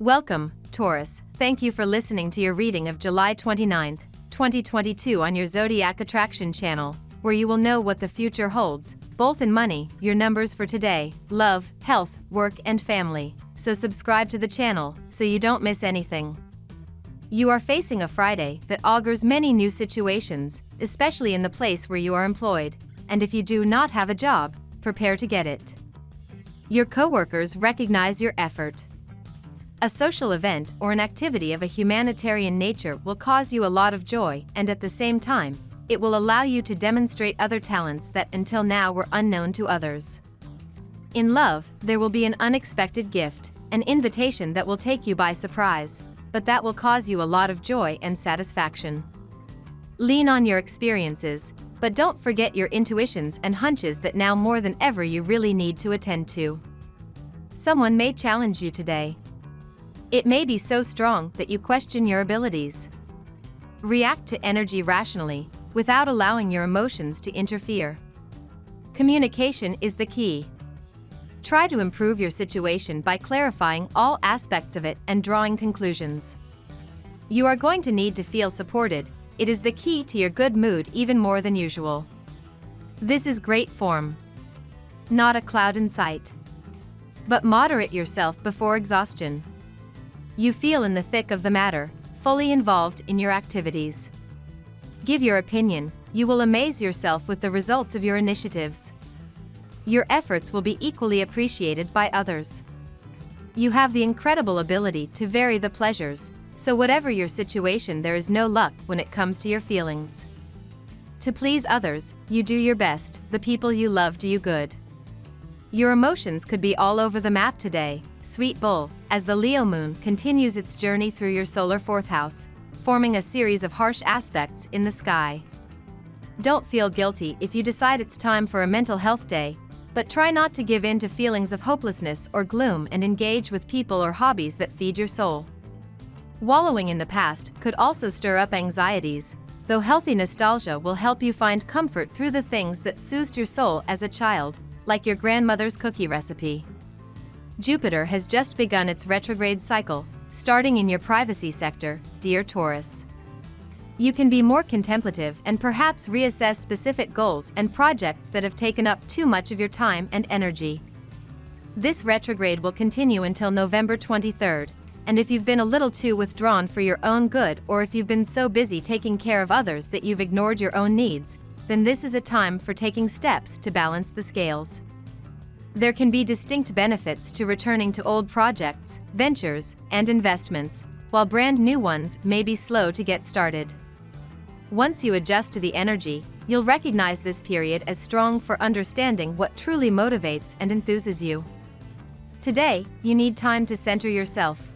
Welcome, Taurus. Thank you for listening to your reading of July 29, 2022 on your Zodiac Attraction channel, where you will know what the future holds, both in money, your numbers for today, love, health, work and family. So subscribe to the channel so you don't miss anything. You are facing a Friday that augurs many new situations, especially in the place where you are employed, and if you do not have a job, prepare to get it. Your coworkers recognize your effort. A social event or an activity of a humanitarian nature will cause you a lot of joy, and at the same time, it will allow you to demonstrate other talents that until now were unknown to others. In love, there will be an unexpected gift, an invitation that will take you by surprise, but that will cause you a lot of joy and satisfaction. Lean on your experiences, but don't forget your intuitions and hunches that now more than ever you really need to attend to. Someone may challenge you today. It may be so strong that you question your abilities. React to energy rationally, without allowing your emotions to interfere. Communication is the key. Try to improve your situation by clarifying all aspects of it and drawing conclusions. You are going to need to feel supported. It is the key to your good mood even more than usual. This is great form. Not a cloud in sight. But moderate yourself before exhaustion. You feel in the thick of the matter, fully involved in your activities. Give your opinion, you will amaze yourself with the results of your initiatives. Your efforts will be equally appreciated by others. You have the incredible ability to vary the pleasures, so whatever your situation, there is no luck when it comes to your feelings. To please others, you do your best, the people you love do you good. Your emotions could be all over the map today, sweet bull, as the Leo moon continues its journey through your solar fourth house, forming a series of harsh aspects in the sky. Don't feel guilty if you decide it's time for a mental health day, but try not to give in to feelings of hopelessness or gloom and engage with people or hobbies that feed your soul. Wallowing in the past could also stir up anxieties, though healthy nostalgia will help you find comfort through the things that soothed your soul as a child, like your grandmother's cookie recipe. Jupiter has just begun its retrograde cycle, starting in your privacy sector, dear Taurus. You can be more contemplative and perhaps reassess specific goals and projects that have taken up too much of your time and energy. This retrograde will continue until November 23rd, and if you've been a little too withdrawn for your own good, or if you've been so busy taking care of others that you've ignored your own needs, then this is a time for taking steps to balance the scales. There can be distinct benefits to returning to old projects, ventures, and investments, while brand new ones may be slow to get started. Once you adjust to the energy, you'll recognize this period as strong for understanding what truly motivates and enthuses you. Today, you need time to center yourself.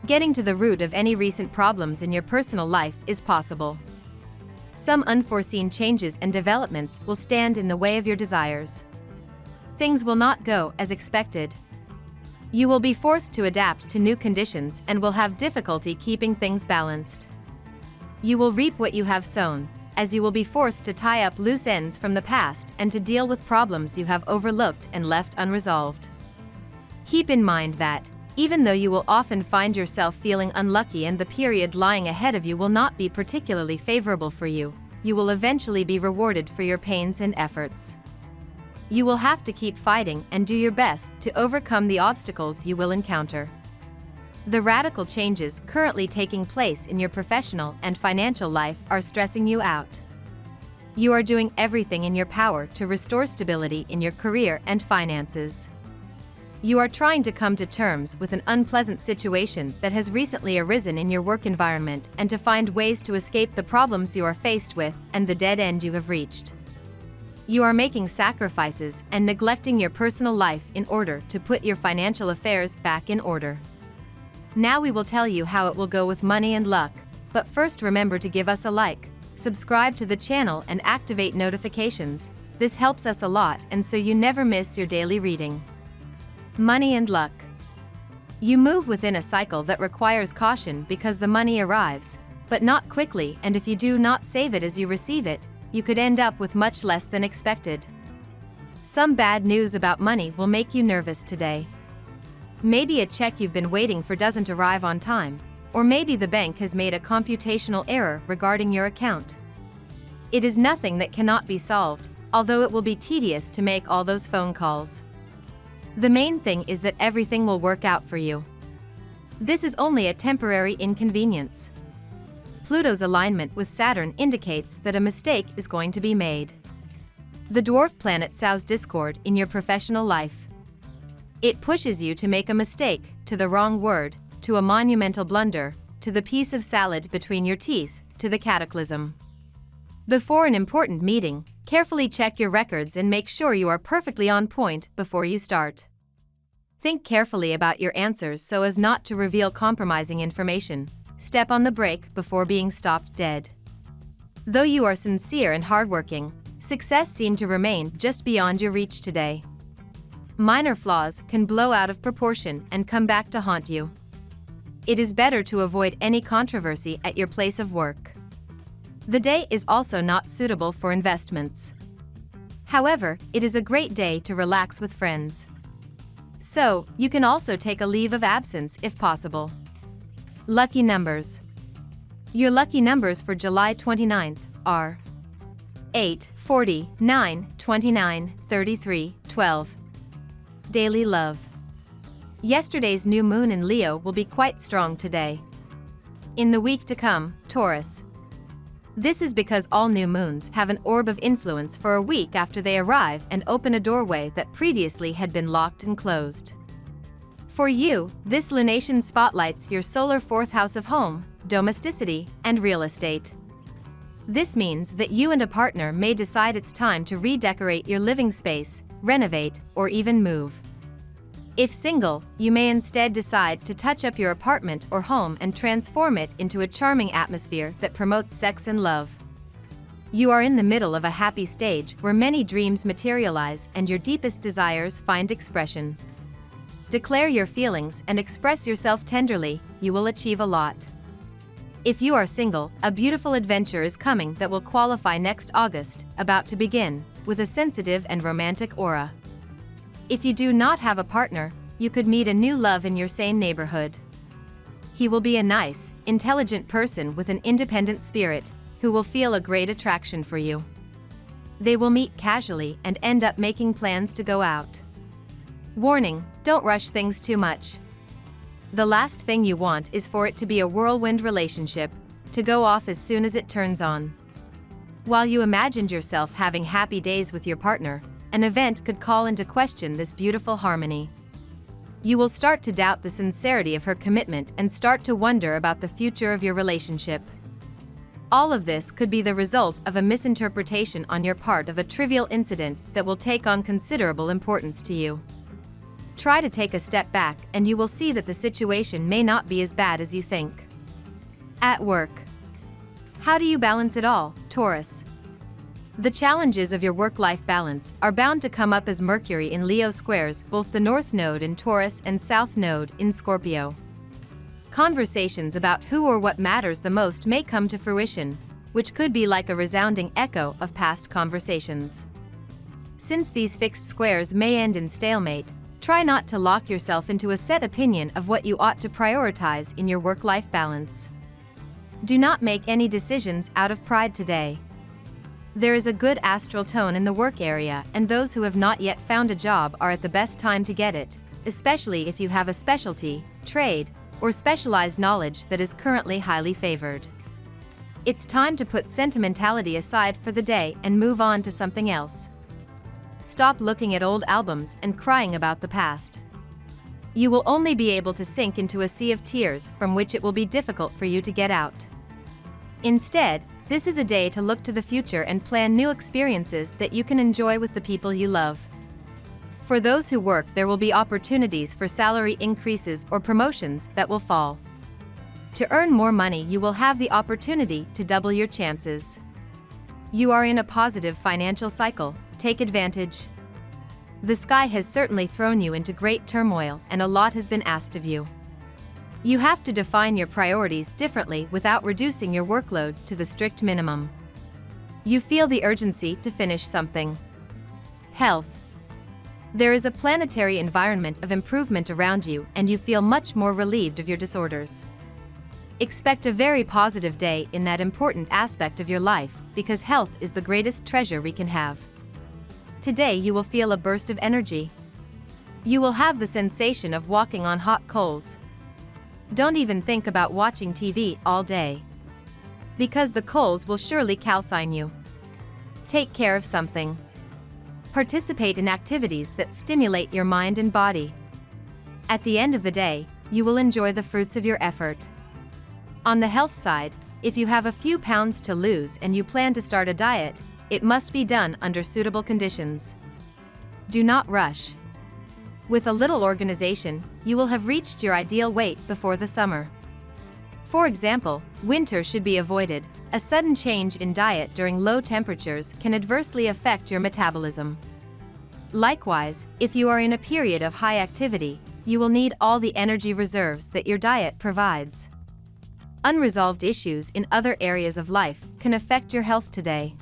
Getting to the root of any recent problems in your personal life is possible. Some unforeseen changes and developments will stand in the way of your desires. Things will not go as expected. You will be forced to adapt to new conditions and will have difficulty keeping things balanced. You will reap what you have sown, as you will be forced to tie up loose ends from the past and to deal with problems you have overlooked and left unresolved. Keep in mind that, even though you will often find yourself feeling unlucky and the period lying ahead of you will not be particularly favorable for you, you will eventually be rewarded for your pains and efforts. You will have to keep fighting and do your best to overcome the obstacles you will encounter. The radical changes currently taking place in your professional and financial life are stressing you out. You are doing everything in your power to restore stability in your career and finances. You are trying to come to terms with an unpleasant situation that has recently arisen in your work environment and to find ways to escape the problems you are faced with and the dead end you have reached. You are making sacrifices and neglecting your personal life in order to put your financial affairs back in order. Now we will tell you how it will go with money and luck, but first remember to give us a like, subscribe to the channel and activate notifications. This helps us a lot and so you never miss your daily reading. Money and luck. You move within a cycle that requires caution because the money arrives, but not quickly, and if you do not save it as you receive it, you could end up with much less than expected. Some bad news about money will make you nervous today. Maybe a check you've been waiting for doesn't arrive on time, or maybe the bank has made a computational error regarding your account. It is nothing that cannot be solved, although it will be tedious to make all those phone calls. The main thing is that everything will work out for you. This is only a temporary inconvenience. Pluto's alignment with Saturn indicates that a mistake is going to be made. The dwarf planet sows discord in your professional life. It pushes you to make a mistake, to the wrong word, to a monumental blunder, to the piece of salad between your teeth, to the cataclysm. Before an important meeting, carefully check your records and make sure you are perfectly on point before you start. Think carefully about your answers so as not to reveal compromising information. Step on the brake before being stopped dead. Though you are sincere and hardworking, success seems to remain just beyond your reach today. Minor flaws can blow out of proportion and come back to haunt you. It is better to avoid any controversy at your place of work. The day is also not suitable for investments. However, it is a great day to relax with friends. So, you can also take a leave of absence if possible. Lucky numbers. Your lucky numbers for July 29th are 8, 40, 9, 29, 33, 12. Daily love. Yesterday's new moon in Leo will be quite strong today. In the week to come, Taurus. This is because all new moons have an orb of influence for a week after they arrive and open a doorway that previously had been locked and closed. For you, this lunation spotlights your solar fourth house of home, domesticity, and real estate. This means that you and a partner may decide it's time to redecorate your living space, renovate, or even move. If single, you may instead decide to touch up your apartment or home and transform it into a charming atmosphere that promotes sex and love. You are in the middle of a happy stage where many dreams materialize and your deepest desires find expression. Declare your feelings and express yourself tenderly, you will achieve a lot. If you are single, a beautiful adventure is coming that will qualify next August, about to begin, with a sensitive and romantic aura. If you do not have a partner, you could meet a new love in your same neighborhood. He will be a nice, intelligent person with an independent spirit, who will feel a great attraction for you. They will meet casually and end up making plans to go out. Warning, don't rush things too much. The last thing you want is for it to be a whirlwind relationship, to go off as soon as it turns on. While you imagined yourself having happy days with your partner, an event could call into question this beautiful harmony. You will start to doubt the sincerity of her commitment and start to wonder about the future of your relationship. All of this could be the result of a misinterpretation on your part of a trivial incident that will take on considerable importance to you. Try to take a step back and you will see that the situation may not be as bad as you think. At work. How do you balance it all, Taurus? The challenges of your work-life balance are bound to come up as Mercury in Leo squares both the North Node in Taurus and South Node in Scorpio. Conversations about who or what matters the most may come to fruition, which could be like a resounding echo of past conversations. Since these fixed squares may end in stalemate, try not to lock yourself into a set opinion of what you ought to prioritize in your work-life balance. Do not make any decisions out of pride today. There is a good astral tone in the work area, and those who have not yet found a job are at the best time to get it, especially if you have a specialty, trade, or specialized knowledge that is currently highly favored. It's time to put sentimentality aside for the day and move on to something else. Stop looking at old albums and crying about the past. You will only be able to sink into a sea of tears from which it will be difficult for you to get out. Instead, this is a day to look to the future and plan new experiences that you can enjoy with the people you love. For those who work, there will be opportunities for salary increases or promotions that will fall. To earn more money, you will have the opportunity to double your chances. You are in a positive financial cycle, take advantage. The sky has certainly thrown you into great turmoil and a lot has been asked of you. You have to define your priorities differently without reducing your workload to the strict minimum. You feel the urgency to finish something. Health. There is a planetary environment of improvement around you and you feel much more relieved of your disorders. Expect a very positive day in that important aspect of your life because health is the greatest treasure we can have. Today you will feel a burst of energy. You will have the sensation of walking on hot coals. Don't even think about watching TV all day, because the coals will surely calcine you. Take care of something. Participate in activities that stimulate your mind and body. At the end of the day, you will enjoy the fruits of your effort. On the health side, if you have a few pounds to lose and you plan to start a diet, it must be done under suitable conditions. Do not rush. With a little organization, you will have reached your ideal weight before the summer. For example, winter should be avoided. A sudden change in diet during low temperatures can adversely affect your metabolism. Likewise, if you are in a period of high activity, you will need all the energy reserves that your diet provides. Unresolved issues in other areas of life can affect your health today.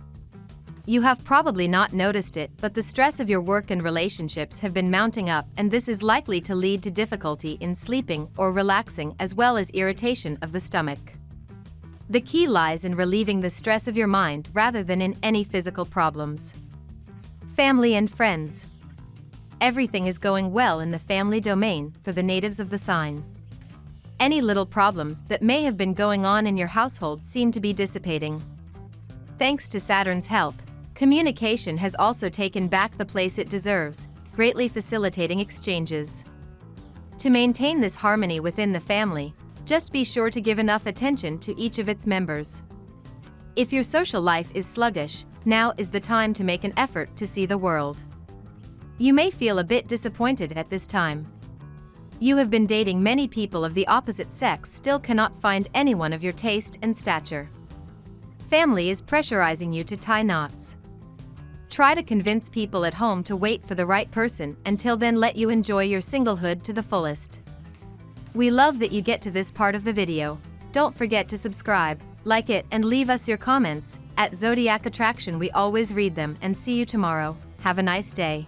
You have probably not noticed it, but the stress of your work and relationships have been mounting up, and this is likely to lead to difficulty in sleeping or relaxing as well as irritation of the stomach. The key lies in relieving the stress of your mind rather than in any physical problems. Family and friends. Everything is going well in the family domain for the natives of the sign. Any little problems that may have been going on in your household seem to be dissipating. Thanks to Saturn's help, communication has also taken back the place it deserves, greatly facilitating exchanges. To maintain this harmony within the family, just be sure to give enough attention to each of its members. If your social life is sluggish, now is the time to make an effort to see the world. You may feel a bit disappointed at this time. You have been dating many people of the opposite sex, still cannot find anyone of your taste and stature. Family is pressurizing you to tie knots. Try to convince people at home to wait for the right person, until then let you enjoy your singlehood to the fullest. We love that you get to this part of the video. Don't forget to subscribe, like it, and leave us your comments. At Zodiac Attraction we always read them, and see you tomorrow. Have a nice day.